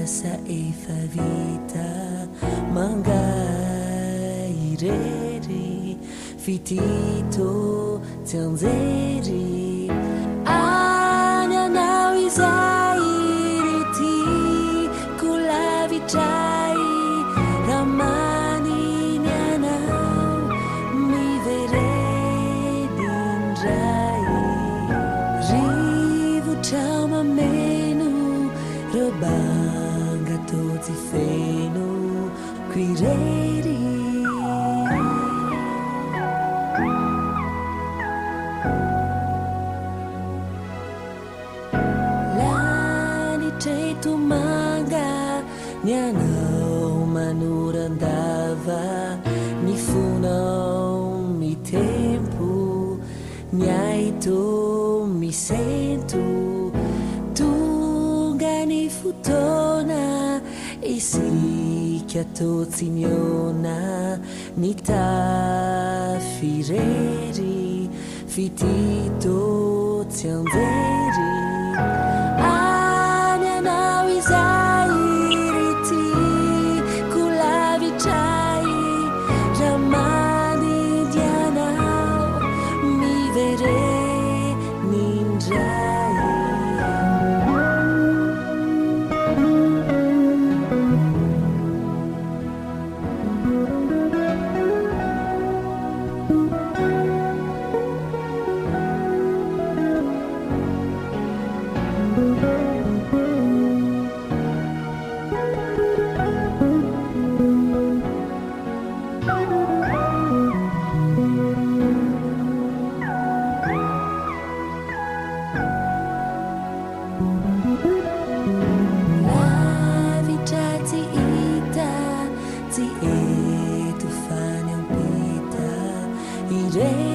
sa efa vita mangai irery fitito tsy anjery any anao izay rety ko lavitray ramaniny anao miveredindray rivotrao mameno robanga totsy feno quirery lanitreto manga nianao manurandava ni funao mi tempo niaito mi sento tunga ni futona isika totsiniona ni tafirery fitito tsy anjery any anao izay rety ko lavitray ramaniny anao miverenindray lavitra tsy hita tsy eto fany ampita ire